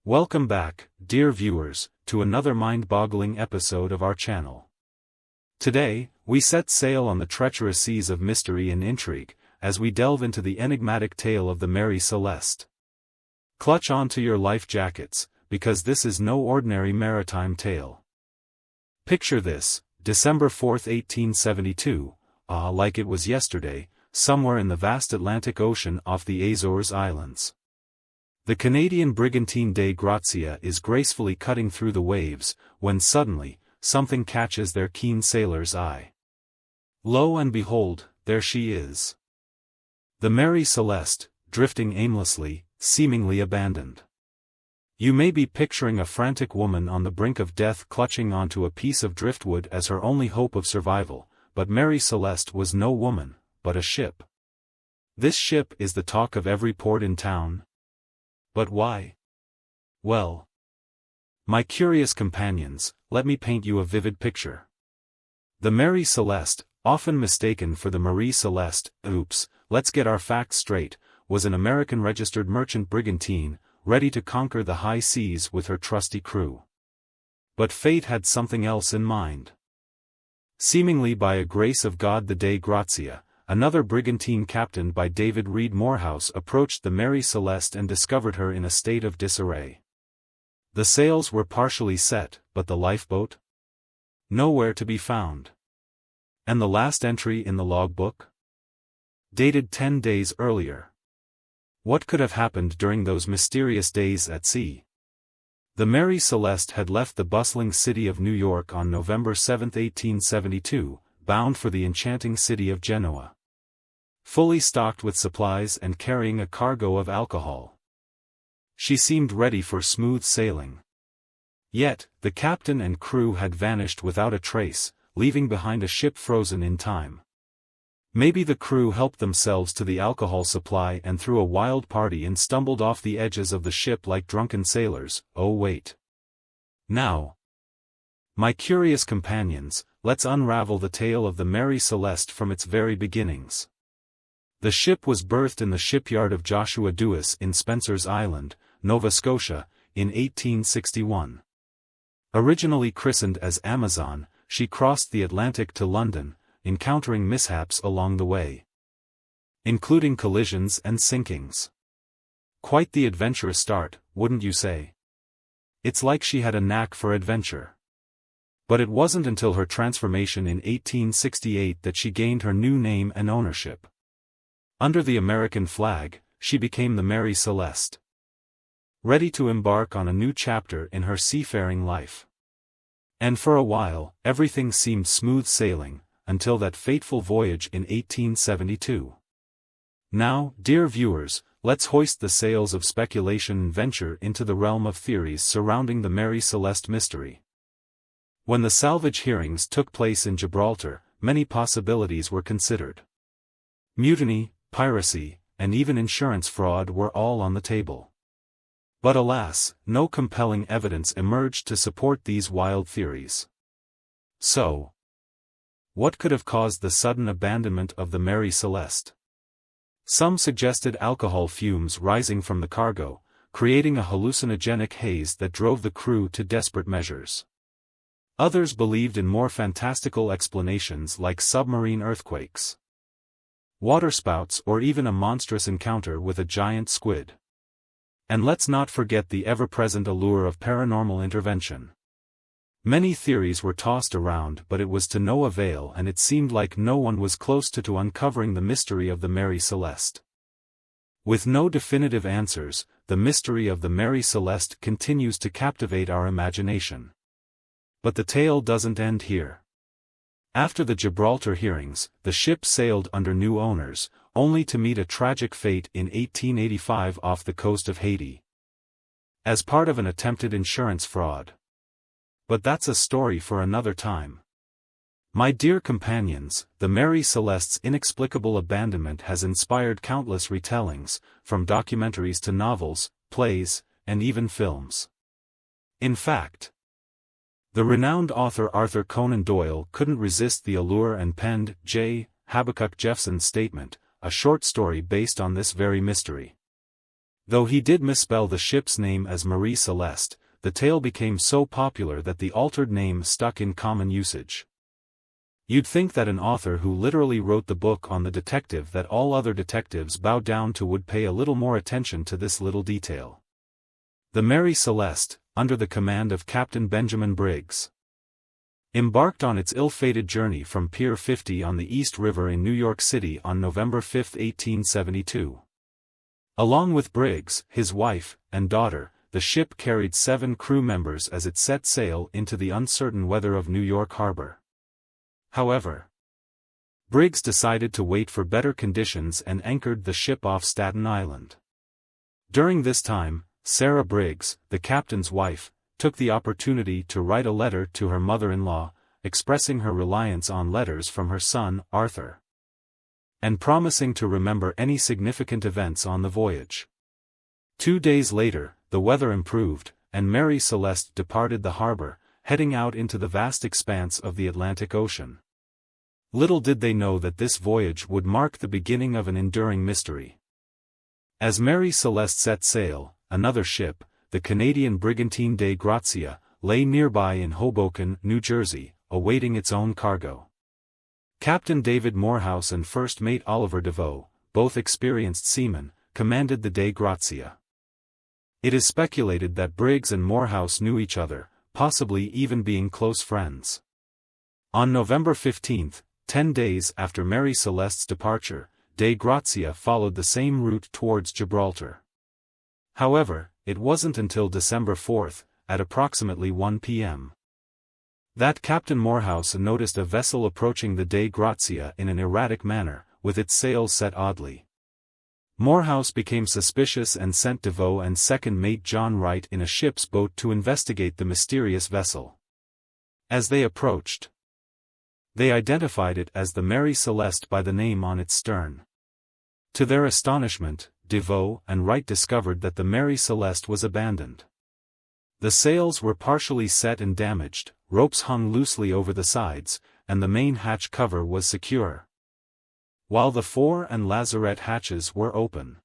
Welcome back, dear viewers, to another mind-boggling episode of our channel. Today, we set sail on the treacherous seas of mystery and intrigue, as we delve into the enigmatic tale of the Mary Celeste. Clutch onto your life jackets, because this is no ordinary maritime tale. Picture this, December 4, 1872, like it was yesterday, somewhere in the vast Atlantic Ocean off the Azores Islands. The Canadian brigantine Dei Grazia is gracefully cutting through the waves, when suddenly, something catches their keen sailor's eye. Lo and behold, there she is. The Mary Celeste, drifting aimlessly, seemingly abandoned. You may be picturing a frantic woman on the brink of death clutching onto a piece of driftwood as her only hope of survival, but Mary Celeste was no woman, but a ship. This ship is the talk of every port in town. But why? Well, my curious companions, let me paint you a vivid picture. The Mary Celeste, often mistaken for the Marie Celeste, let's get our facts straight, was an American-registered merchant brigantine, ready to conquer the high seas with her trusty crew. But fate had something else in mind. Seemingly by a grace of God, the Dei Grazia, another brigantine captained by David Reed Morehouse, approached the Mary Celeste and discovered her in a state of disarray. The sails were partially set, but the lifeboat? Nowhere to be found. And the last entry in the logbook? Dated 10 days earlier. What could have happened during those mysterious days at sea? The Mary Celeste had left the bustling city of New York on November 7, 1872, bound for the enchanting city of Genoa. Fully stocked with supplies and carrying a cargo of alcohol. She seemed ready for smooth sailing. Yet, the captain and crew had vanished without a trace, leaving behind a ship frozen in time. Maybe the crew helped themselves to the alcohol supply and threw a wild party and stumbled off the edges of the ship like drunken sailors. Oh wait. Now, my curious companions, let's unravel the tale of the Mary Celeste from its very beginnings. The ship was berthed in the shipyard of Joshua Dewis in Spencer's Island, Nova Scotia, in 1861. Originally christened as Amazon, she crossed the Atlantic to London, encountering mishaps along the way, including collisions and sinkings. Quite the adventurous start, wouldn't you say? It's like she had a knack for adventure. But it wasn't until her transformation in 1868 that she gained her new name and ownership. Under the American flag, she became the Mary Celeste. Ready to embark on a new chapter in her seafaring life. And for a while, everything seemed smooth sailing, until that fateful voyage in 1872. Now, dear viewers, let's hoist the sails of speculation and venture into the realm of theories surrounding the Mary Celeste mystery. When the salvage hearings took place in Gibraltar, many possibilities were considered. Mutiny, piracy, and even insurance fraud were all on the table. But alas, no compelling evidence emerged to support these wild theories. So, what could have caused the sudden abandonment of the Mary Celeste? Some suggested alcohol fumes rising from the cargo, creating a hallucinogenic haze that drove the crew to desperate measures. Others believed in more fantastical explanations like submarine earthquakes, waterspouts, or even a monstrous encounter with a giant squid. And let's not forget the ever-present allure of paranormal intervention. Many theories were tossed around, but it was to no avail, and it seemed like no one was close to uncovering the mystery of the Mary Celeste. With no definitive answers, the mystery of the Mary Celeste continues to captivate our imagination. But the tale doesn't end here. After the Gibraltar hearings, the ship sailed under new owners, only to meet a tragic fate in 1885 off the coast of Haiti, as part of an attempted insurance fraud. But that's a story for another time. My dear companions, the Mary Celeste's inexplicable abandonment has inspired countless retellings, from documentaries to novels, plays, and even films. In fact, the renowned author Arthur Conan Doyle couldn't resist the allure and penned J. Habakkuk Jeffson's Statement, a short story based on this very mystery. Though he did misspell the ship's name as Marie Celeste, the tale became so popular that the altered name stuck in common usage. You'd think that an author who literally wrote the book on the detective that all other detectives bow down to would pay a little more attention to this little detail. The Mary Celeste, under the command of Captain Benjamin Briggs, embarked on its ill-fated journey from Pier 50 on the East River in New York City on November 5, 1872. Along with Briggs, his wife, and daughter, the ship carried 7 crew members as it set sail into the uncertain weather of New York Harbor. However, Briggs decided to wait for better conditions and anchored the ship off Staten Island. During this time, Sarah Briggs, the captain's wife, took the opportunity to write a letter to her mother-in-law, expressing her reliance on letters from her son, Arthur, and promising to remember any significant events on the voyage. 2 days later, the weather improved, and Mary Celeste departed the harbor, heading out into the vast expanse of the Atlantic Ocean. Little did they know that this voyage would mark the beginning of an enduring mystery. As Mary Celeste set sail, another ship, the Canadian brigantine Dei Grazia, lay nearby in Hoboken, New Jersey, awaiting its own cargo. Captain David Morehouse and First Mate Oliver DeVoe, both experienced seamen, commanded the Dei Grazia. It is speculated that Briggs and Morehouse knew each other, possibly even being close friends. On November 15, 10 days after Mary Celeste's departure, Dei Grazia followed the same route towards Gibraltar. However, it wasn't until December 4, at approximately 1 p.m., that Captain Morehouse noticed a vessel approaching the Dei Grazia in an erratic manner, with its sails set oddly. Morehouse became suspicious and sent DeVoe and second mate John Wright in a ship's boat to investigate the mysterious vessel. As they approached, they identified it as the Mary Celeste by the name on its stern. To their astonishment, DeVoe and Wright discovered that the Mary Celeste was abandoned. The sails were partially set and damaged, ropes hung loosely over the sides, and the main hatch cover was secure, while the fore and lazarette hatches were open.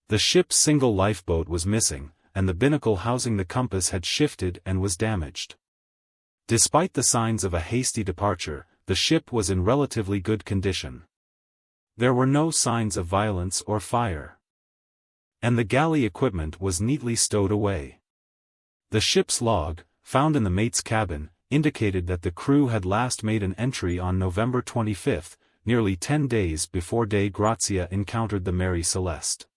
The ship's single lifeboat was missing, and the binnacle housing the compass had shifted and was damaged. Despite the signs of a hasty departure, the ship was in relatively good condition. There were no signs of violence or fire, and the galley equipment was neatly stowed away. The ship's log, found in the mate's cabin, indicated that the crew had last made an entry on November 25, nearly 10 days before Dei Grazia encountered the Mary Celeste.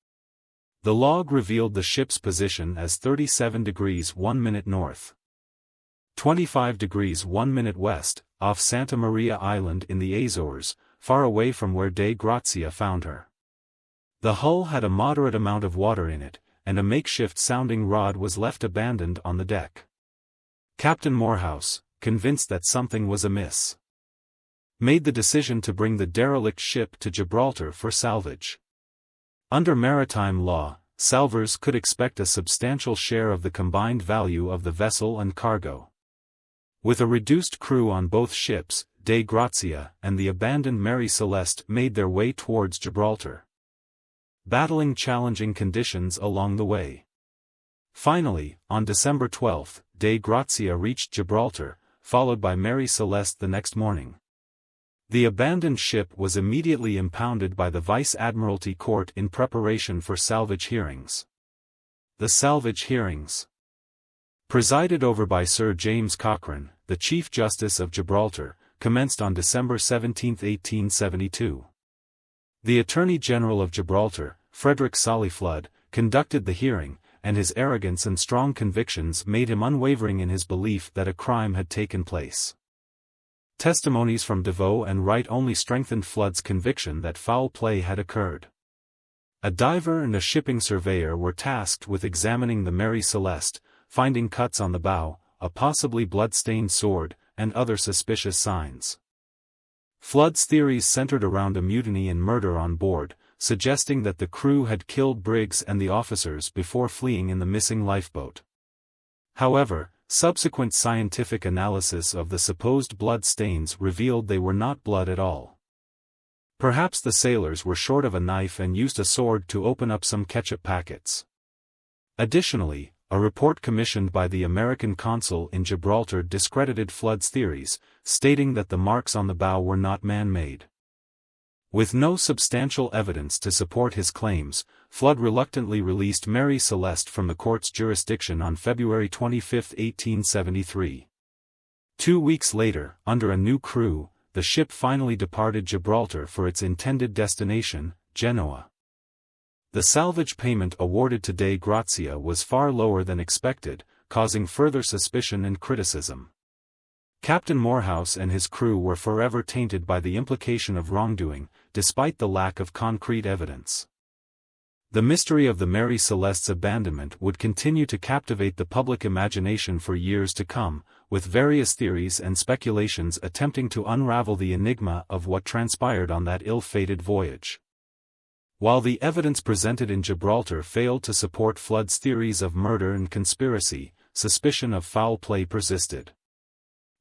The log revealed the ship's position as 37 degrees 1 minute north, 25 degrees 1 minute west, off Santa Maria Island in the Azores, far away from where Dei Grazia found her. The hull had a moderate amount of water in it, and a makeshift sounding rod was left abandoned on the deck. Captain Morehouse, convinced that something was amiss, made the decision to bring the derelict ship to Gibraltar for salvage. Under maritime law, salvors could expect a substantial share of the combined value of the vessel and cargo. With a reduced crew on both ships, Dei Grazia and the abandoned Mary Celeste made their way towards Gibraltar, battling challenging conditions along the way. Finally, on December 12, Dei Grazia reached Gibraltar, followed by Mary Celeste the next morning. The abandoned ship was immediately impounded by the Vice Admiralty Court in preparation for salvage hearings. The salvage hearings, presided over by Sir James Cochrane, the Chief Justice of Gibraltar, commenced on December 17, 1872. The Attorney General of Gibraltar, Frederick Solly Flood, conducted the hearing, and his arrogance and strong convictions made him unwavering in his belief that a crime had taken place. Testimonies from DeVoe and Wright only strengthened Flood's conviction that foul play had occurred. A diver and a shipping surveyor were tasked with examining the Mary Celeste, finding cuts on the bow, a possibly blood-stained sword, and other suspicious signs. Flood's theories centered around a mutiny and murder on board, suggesting that the crew had killed Briggs and the officers before fleeing in the missing lifeboat. However, subsequent scientific analysis of the supposed blood stains revealed they were not blood at all. Perhaps the sailors were short of a knife and used a sword to open up some ketchup packets. Additionally, a report commissioned by the American consul in Gibraltar discredited Flood's theories, stating that the marks on the bow were not man-made. With no substantial evidence to support his claims, Flood reluctantly released Mary Celeste from the court's jurisdiction on February 25, 1873. 2 weeks later, under a new crew, the ship finally departed Gibraltar for its intended destination, Genoa. The salvage payment awarded to Dei Grazia was far lower than expected, causing further suspicion and criticism. Captain Morehouse and his crew were forever tainted by the implication of wrongdoing, despite the lack of concrete evidence. The mystery of the Mary Celeste's abandonment would continue to captivate the public imagination for years to come, with various theories and speculations attempting to unravel the enigma of what transpired on that ill-fated voyage. While the evidence presented in Gibraltar failed to support Flood's theories of murder and conspiracy, suspicion of foul play persisted.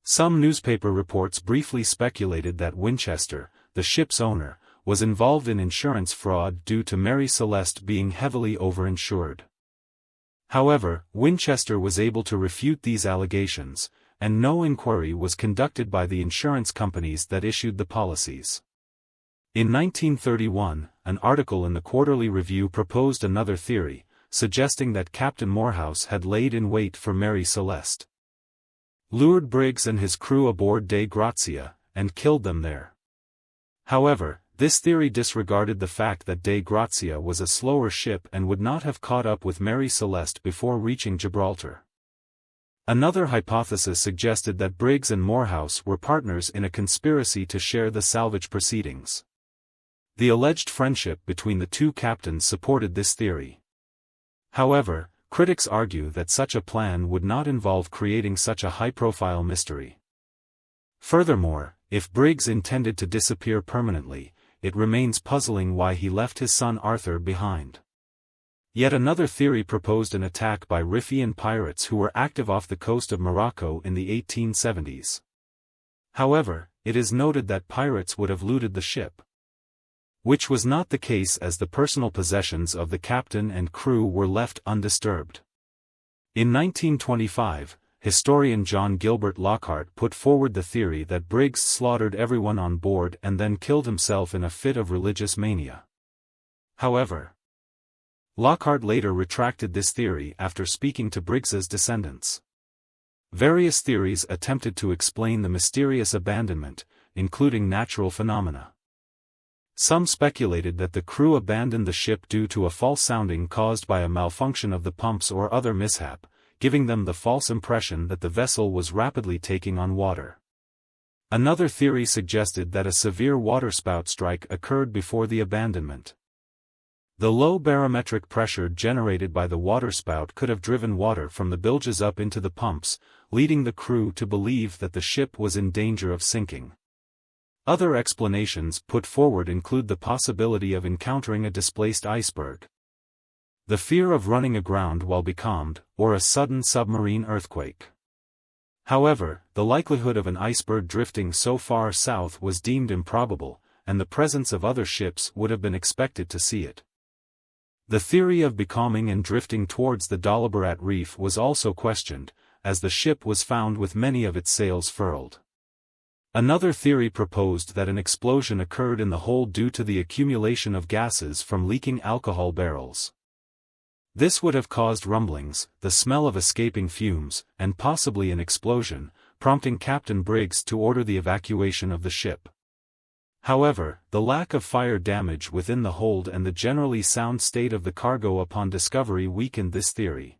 Some newspaper reports briefly speculated that Winchester, the ship's owner, was involved in insurance fraud due to Mary Celeste being heavily overinsured. However, Winchester was able to refute these allegations, and no inquiry was conducted by the insurance companies that issued the policies. In 1931, an article in the Quarterly Review proposed another theory, suggesting that Captain Morehouse had laid in wait for Mary Celeste, lured Briggs and his crew aboard Dei Grazia, and killed them there. However, this theory disregarded the fact that Dei Grazia was a slower ship and would not have caught up with Mary Celeste before reaching Gibraltar. Another hypothesis suggested that Briggs and Morehouse were partners in a conspiracy to share the salvage proceedings. The alleged friendship between the two captains supported this theory. However, critics argue that such a plan would not involve creating such a high-profile mystery. Furthermore, if Briggs intended to disappear permanently, it remains puzzling why he left his son Arthur behind. Yet another theory proposed an attack by Riffian pirates who were active off the coast of Morocco in the 1870s. However, it is noted that pirates would have looted the ship, which was not the case as the personal possessions of the captain and crew were left undisturbed. In 1925, historian John Gilbert Lockhart put forward the theory that Briggs slaughtered everyone on board and then killed himself in a fit of religious mania. However, Lockhart later retracted this theory after speaking to Briggs's descendants. Various theories attempted to explain the mysterious abandonment, including natural phenomena. Some speculated that the crew abandoned the ship due to a false sounding caused by a malfunction of the pumps or other mishap, giving them the false impression that the vessel was rapidly taking on water. Another theory suggested that a severe waterspout strike occurred before the abandonment. The low barometric pressure generated by the waterspout could have driven water from the bilges up into the pumps, leading the crew to believe that the ship was in danger of sinking. Other explanations put forward include the possibility of encountering a displaced iceberg, the fear of running aground while becalmed, or a sudden submarine earthquake. However, the likelihood of an iceberg drifting so far south was deemed improbable, and the presence of other ships would have been expected to see it. The theory of becalming and drifting towards the Daliborat Reef was also questioned, as the ship was found with many of its sails furled. Another theory proposed that an explosion occurred in the hold due to the accumulation of gases from leaking alcohol barrels. This would have caused rumblings, the smell of escaping fumes, and possibly an explosion, prompting Captain Briggs to order the evacuation of the ship. However, the lack of fire damage within the hold and the generally sound state of the cargo upon discovery weakened this theory.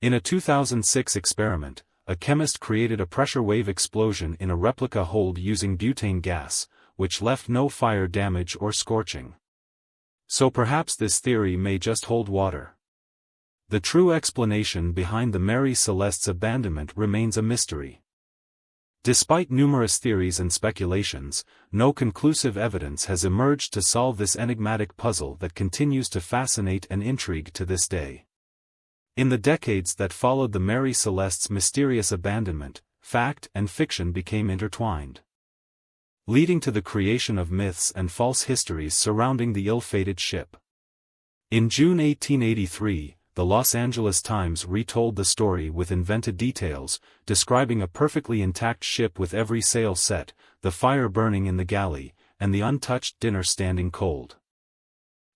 In a 2006 experiment, a chemist created a pressure wave explosion in a replica hold using butane gas, which left no fire damage or scorching. So perhaps this theory may just hold water. The true explanation behind the Mary Celeste's abandonment remains a mystery. Despite numerous theories and speculations, no conclusive evidence has emerged to solve this enigmatic puzzle that continues to fascinate and intrigue to this day. In the decades that followed the Mary Celeste's mysterious abandonment, fact and fiction became intertwined. leading to the creation of myths and false histories surrounding the ill-fated ship. In June 1883, the Los Angeles Times retold the story with invented details, describing a perfectly intact ship with every sail set, the fire burning in the galley, and the untouched dinner standing cold.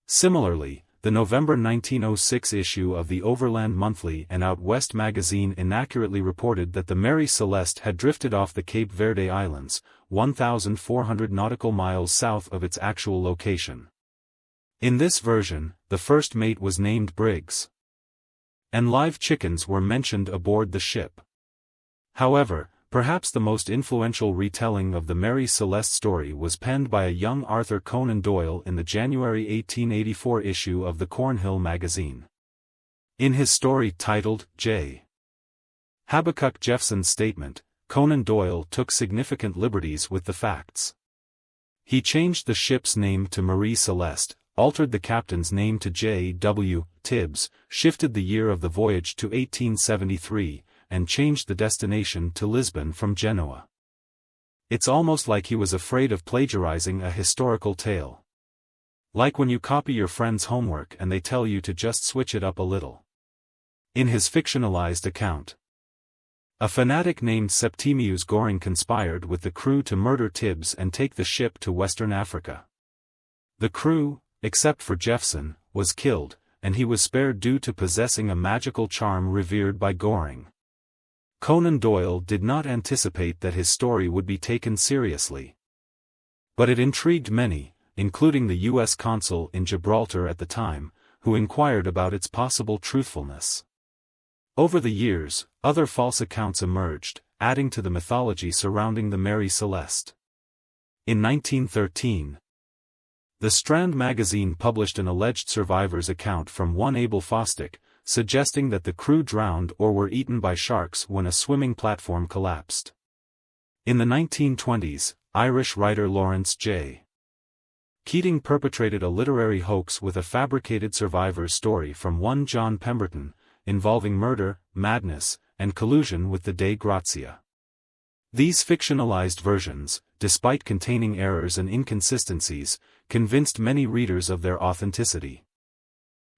Similarly, the November 1906 issue of the Overland Monthly and Out West magazine inaccurately reported that the Mary Celeste had drifted off the Cape Verde Islands, 1,400 nautical miles south of its actual location. In this version, the first mate was named Briggs, and live chickens were mentioned aboard the ship. However, perhaps the most influential retelling of the Mary Celeste story was penned by a young Arthur Conan Doyle in the January 1884 issue of the Cornhill magazine. In his story titled, J. Habakkuk Jeffson's Statement, Conan Doyle took significant liberties with the facts. He changed the ship's name to Mary Celeste, altered the captain's name to J.W. Tibbs, shifted the year of the voyage to 1873, and changed the destination to Lisbon from Genoa. It's almost like he was afraid of plagiarizing a historical tale. Like when you copy your friend's homework and they tell you to just switch it up a little. In his fictionalized account, a fanatic named Septimius Goring conspired with the crew to murder Tibbs and take the ship to Western Africa. The crew, except for Jeffson, was killed, and he was spared due to possessing a magical charm revered by Goring. Conan Doyle did not anticipate that his story would be taken seriously. But it intrigued many, including the U.S. consul in Gibraltar at the time, who inquired about its possible truthfulness. Over the years, other false accounts emerged, adding to the mythology surrounding the Mary Celeste. In 1913, The Strand magazine published an alleged survivor's account from one Abel Fosdick, suggesting that the crew drowned or were eaten by sharks when a swimming platform collapsed. In the 1920s, Irish writer Lawrence J. Keating perpetrated a literary hoax with a fabricated survivor's story from one John Pemberton, involving murder, madness, and collusion with the Dei Gratia. These fictionalized versions, despite containing errors and inconsistencies, convinced many readers of their authenticity.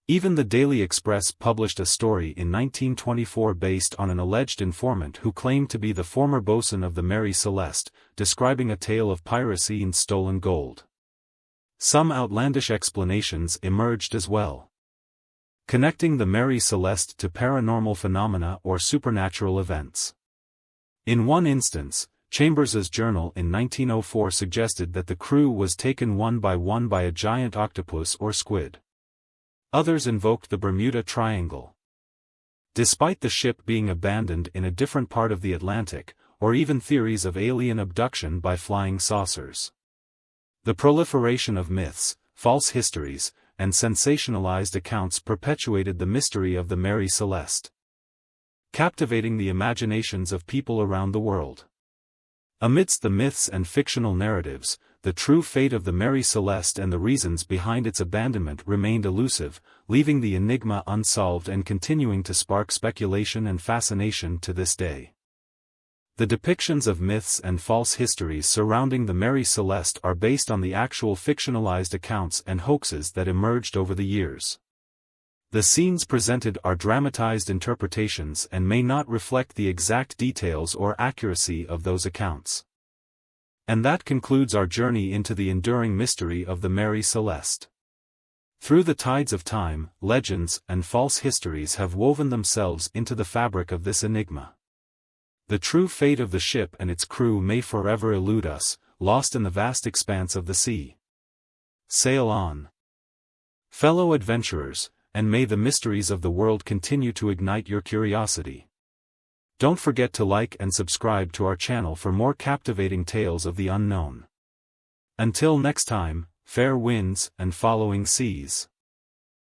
Even the Daily Express published a story in 1924 based on an alleged informant who claimed to be the former bosun of the Mary Celeste, describing a tale of piracy and stolen gold. Some outlandish explanations emerged as well, connecting the Mary Celeste to paranormal phenomena or supernatural events. In one instance, Chambers's journal in 1904 suggested that the crew was taken one by a giant octopus or squid. Others invoked the Bermuda Triangle. Despite the ship being abandoned in a different part of the Atlantic, or even theories of alien abduction by flying saucers. The proliferation of myths, false histories, and sensationalized accounts perpetuated the mystery of the Mary Celeste, captivating the imaginations of people around the world. Amidst the myths and fictional narratives, the true fate of the Mary Celeste and the reasons behind its abandonment remained elusive, leaving the enigma unsolved and continuing to spark speculation and fascination to this day. The depictions of myths and false histories surrounding the Mary Celeste are based on the actual fictionalized accounts and hoaxes that emerged over the years. The scenes presented are dramatized interpretations and may not reflect the exact details or accuracy of those accounts. And that concludes our journey into the enduring mystery of the Mary Celeste. Through the tides of time, legends and false histories have woven themselves into the fabric of this enigma. The true fate of the ship and its crew may forever elude us, lost in the vast expanse of the sea. Sail on, fellow adventurers, and may the mysteries of the world continue to ignite your curiosity. Don't forget to like and subscribe to our channel for more captivating tales of the unknown. Until next time, fair winds and following seas.